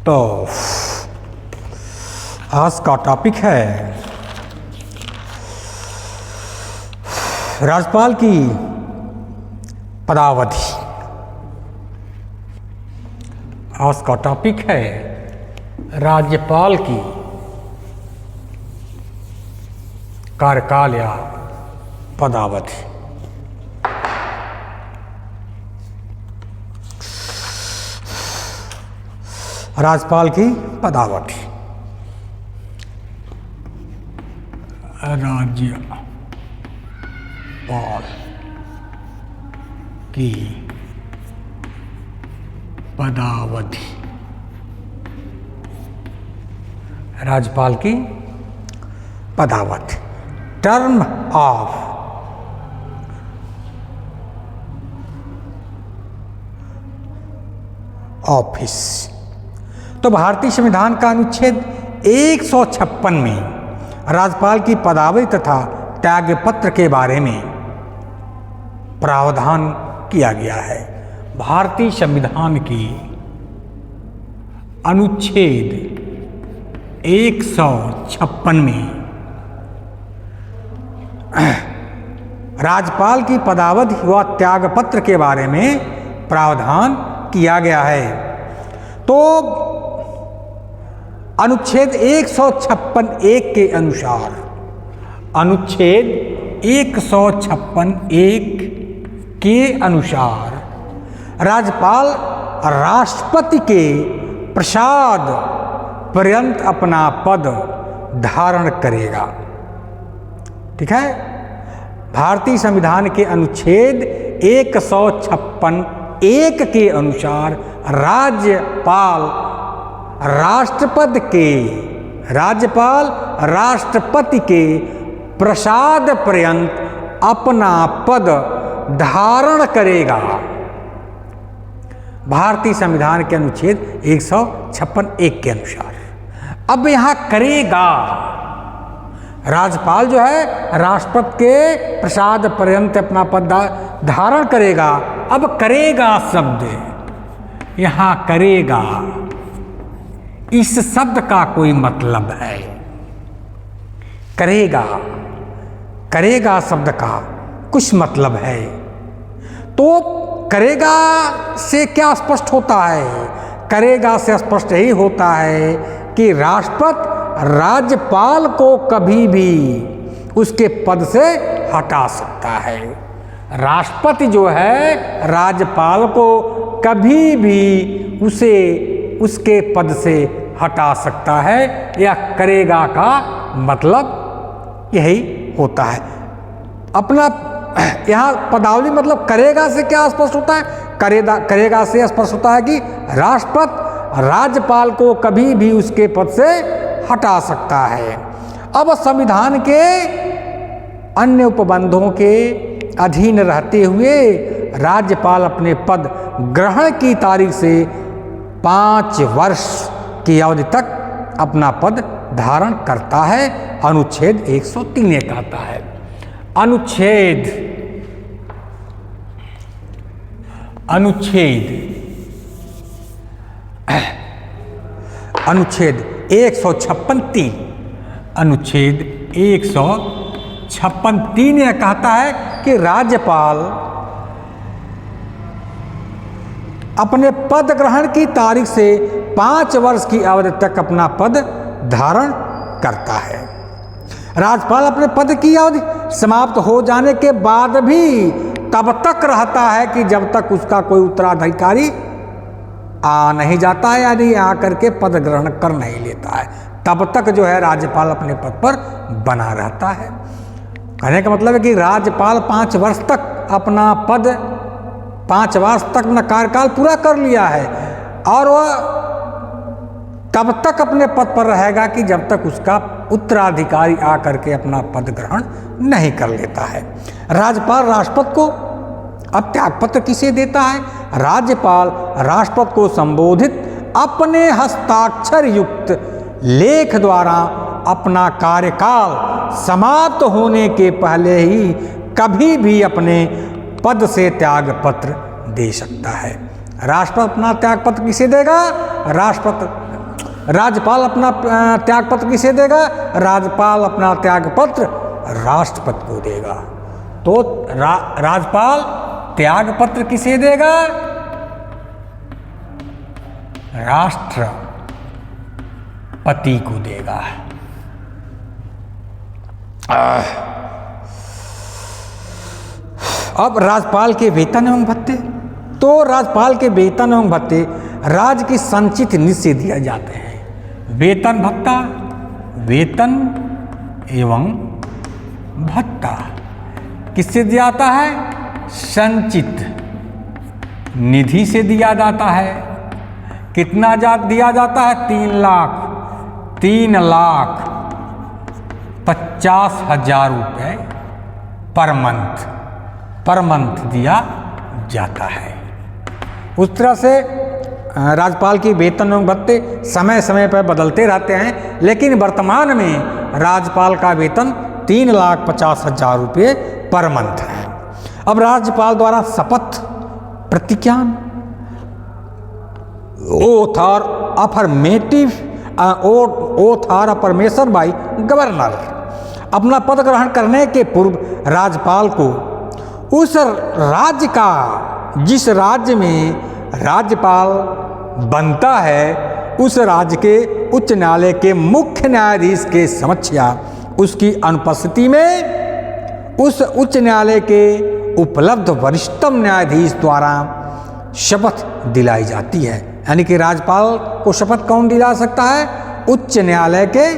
तो आज का टॉपिक है राज्यपाल की पदावधि। आज का टॉपिक है राज्यपाल की कार्यकाल या पदावधि। राज्यपाल की पदावधि। राज्यपाल की पदावधि। राज्यपाल की पदावधि, टर्म ऑफ ऑफिस। तो भारतीय संविधान का अनुच्छेद 156 में राज्यपाल की पदावधि तथा त्यागपत्र के बारे में प्रावधान किया गया है। भारतीय संविधान की अनुच्छेद 156 में राज्यपाल की पदावधि व त्यागपत्र के बारे में प्रावधान किया गया है। तो अनुच्छेद 156(1) के अनुसार, अनुच्छेद 156(1) के अनुसार राज्यपाल राष्ट्रपति के प्रसाद पर्यंत अपना पद धारण करेगा। ठीक है। भारतीय संविधान के अनुच्छेद 156(1) के अनुसार राज्यपाल राष्ट्रपति के प्रसाद पर्यंत अपना पद धारण करेगा। भारतीय संविधान के अनुच्छेद 156(1) के अनुसार। अब यहाँ करेगा, राज्यपाल जो है राष्ट्रपति के प्रसाद पर्यंत अपना पद धारण करेगा। अब करेगा शब्द, यहाँ करेगा, इस शब्द का कोई मतलब है। करेगा शब्द का कुछ मतलब है। तो करेगा से क्या स्पष्ट होता है? करेगा से स्पष्ट यही होता है कि राष्ट्रपति राज्यपाल को कभी भी उसके पद से हटा सकता है। राष्ट्रपति जो है राज्यपाल को कभी भी उसके पद से हटा सकता है। या करेगा का मतलब यही होता है। अपना यहाँ पदावली मतलब करेगा से क्या स्पष्ट होता है? करेगा से स्पष्ट होता है कि राष्ट्रपति राज्यपाल को कभी भी उसके पद से हटा सकता है। अब संविधान के अन्य उपबंधों के अधीन रहते हुए राज्यपाल अपने पद ग्रहण की तारीख से 5 वर्ष की अवधि तक अपना पद धारण करता है। अनुच्छेद 103 ये कहता है। अनुच्छेद 156(3) अनुच्छेद 156(3) यह कहता है कि राज्यपाल अपने पद ग्रहण की तारीख से 5 वर्ष की अवधि तक अपना पद धारण करता है। राज्यपाल अपने पद की अवधि समाप्त हो जाने के बाद भी तब तक रहता है कि जब तक उसका कोई उत्तराधिकारी आ नहीं जाता है, यानी आकर के पद ग्रहण कर नहीं लेता है, तब तक जो है राज्यपाल अपने पद पर बना रहता है। कहने का मतलब है कि राज्यपाल 5 वर्ष तक अपना पद 5 वर्ष तक अपना कार्यकाल पूरा कर लिया है और वह तब तक अपने पद पर रहेगा कि जब तक उसका उत्तराधिकारी आकर के अपना पद ग्रहण नहीं कर लेता है। राज्यपाल राष्ट्रपति को अब त्यागपत्र किसे देता है? राज्यपाल राष्ट्रपति को संबोधित अपने हस्ताक्षर युक्त लेख द्वारा अपना कार्यकाल समाप्त होने के पहले ही कभी भी अपने पद से त्यागपत्र दे सकता है। राष्ट्रपति अपना त्यागपत्र किसे देगा? राज्यपाल अपना त्यागपत्र किसे देगा? राज्यपाल अपना त्यागपत्र राष्ट्रपति को देगा। तो राज्यपाल त्यागपत्र किसे देगा? राष्ट्रपति को देगा। अब राज्यपाल के वेतन एवं भत्ते, तो राज्यपाल के वेतन एवं भत्ते राज्य की संचित निधि से दिए जाते हैं। वेतन भत्ता, वेतन एवं भत्ता किससे दिया जाता है? संचित निधि से दिया जाता है। कितना दिया जाता है? 3,50,000 रुपये पर मंथ दिया जाता है। उस तरह से राज्यपाल की वेतन एवं भत्ते समय समय पर बदलते रहते हैं, लेकिन वर्तमान में राज्यपाल का वेतन 3,50,000 रुपये पर मंथ है। अब राज्यपाल द्वारा शपथ प्रतिज्ञान, ओथ और अफर्मेटिव ओथ और अफर्मेशन बाय गवर्नर, अपना पद ग्रहण करने के पूर्व राज्यपाल को उस राज्य का, जिस राज्य में राज्यपाल बनता है, उस राज्य के उच्च न्यायालय के मुख्य न्यायाधीश के समक्ष या उसकी अनुपस्थिति में उस उच्च न्यायालय के उपलब्ध वरिष्ठतम न्यायाधीश द्वारा शपथ दिलाई जाती है। यानी कि राज्यपाल को शपथ कौन दिला सकता है? उच्च न्यायालय के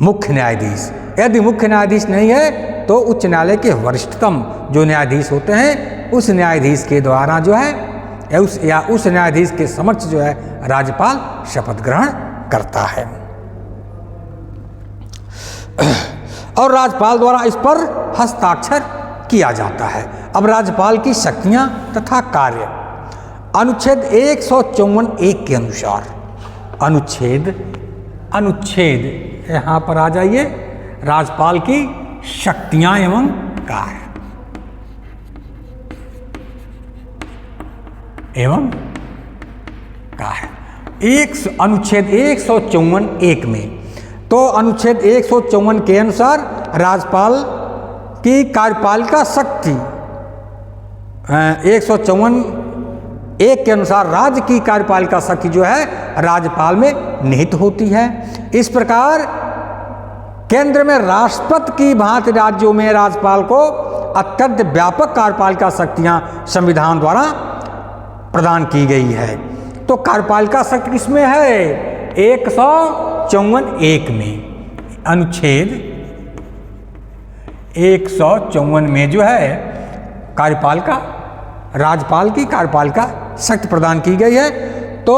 मुख्य न्यायाधीश। यदि मुख्य न्यायाधीश नहीं है तो उच्च न्यायालय के वरिष्ठतम जो न्यायाधीश होते हैं, उस न्यायाधीश के द्वारा जो है उस न्यायाधीश के समक्ष जो है राज्यपाल शपथ ग्रहण करता है और राज्यपाल द्वारा इस पर हस्ताक्षर किया जाता है। अब राज्यपाल की शक्तियां तथा कार्य, अनुच्छेद 154(1) के अनुसार, अनुच्छेद यहाँ पर आ जाइए, राज्यपाल की शक्तियां एवं कार्य अनुच्छेद 154(1) में, तो अनुच्छेद 154 के अनुसार राज्यपाल की कार्यपालिका शक्ति 154(1) के अनुसार राज्य की कार्यपालिका शक्ति जो है राज्यपाल में निहित होती है। इस प्रकार केंद्र में राष्ट्रपति की भांति राज्यों में राज्यपाल को अत्यंत व्यापक कार्यपालिका शक्तियां संविधान द्वारा प्रदान की गई है। तो कार्यपालिका शक्ति किसमें है? 154(1) में, अनुच्छेद 154 में जो है कार्यपालिका, राज्यपाल की कार्यपालिका शक्ति प्रदान की गई है। तो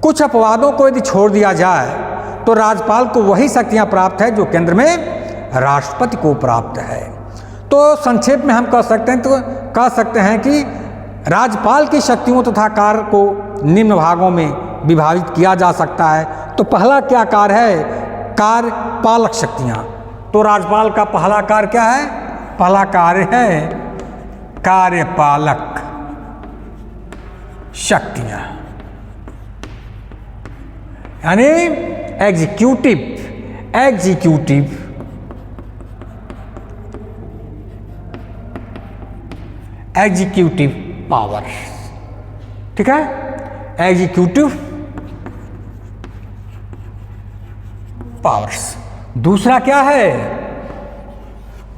कुछ अपवादों को यदि छोड़ दिया जाए तो राज्यपाल को वही शक्तियां प्राप्त है जो केंद्र में राष्ट्रपति को प्राप्त है। तो संक्षेप में हम कह सकते हैं कि राज्यपाल की शक्तियों तथा कार्य को निम्न भागों में विभाजित किया जा सकता है। तो पहला क्या कार्य है? कार्यपालक शक्तियां। तो राज्यपाल का पहला कार्य क्या है? पहला कार्य है कार्यपालक शक्तियां, यानी एग्जीक्यूटिव पावर, ठीक है, एग्जीक्यूटिव पावर्स। दूसरा क्या है?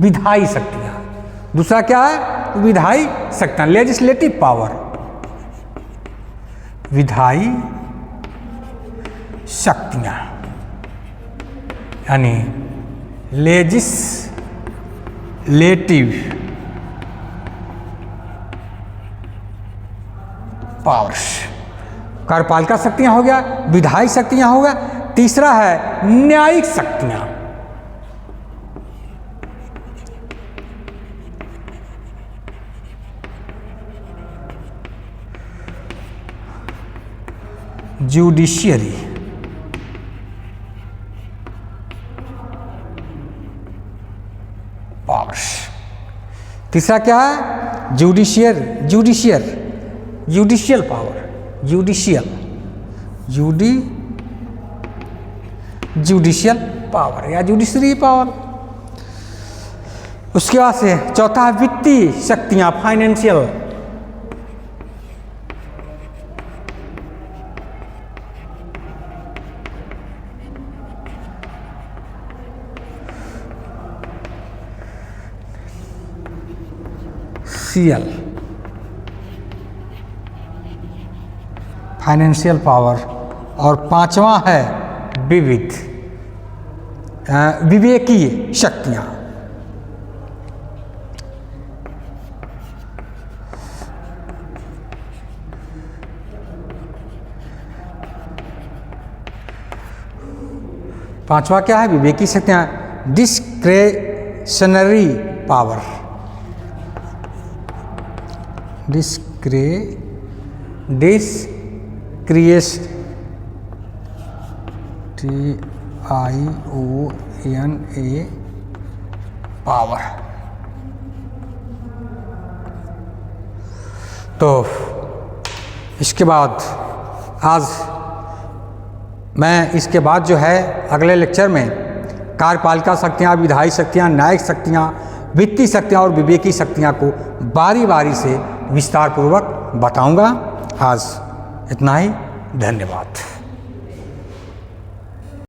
विधायी शक्तियां। दूसरा क्या है? विधायी शक्तियां, लेजिस्लेटिव पावर, विधायी शक्तियां, यानी लेजिस्लेटिव पावर्स। कार्यपालिका शक्तियां हो गया, विधायी शक्तियां हो गया। तीसरा है न्यायिक शक्तियां, जुडिशियरी पावर्स। तीसरा क्या है? जुडिशियल पावर, जुडिशियल पावर या जुडिशरी पावर। उसके बाद से चौथा वित्तीय शक्तियां, फाइनेंशियल, फाइनेंशियल पावर। और पांचवा है विवेकीय शक्तियां। पांचवा क्या है? विवेकी शक्तियां, डिस्क्रेशनरी पावर, पावर। तो इसके बाद आज मैं इसके बाद जो है अगले लेक्चर में कार्यपालिका शक्तियाँ, विधायी शक्तियाँ, न्यायिक शक्तियाँ, वित्तीय शक्तियाँ और विवेकी शक्तियाँ को बारी बारी से विस्तार पूर्वक बताऊंगा। आज इतना ही, धन्यवाद।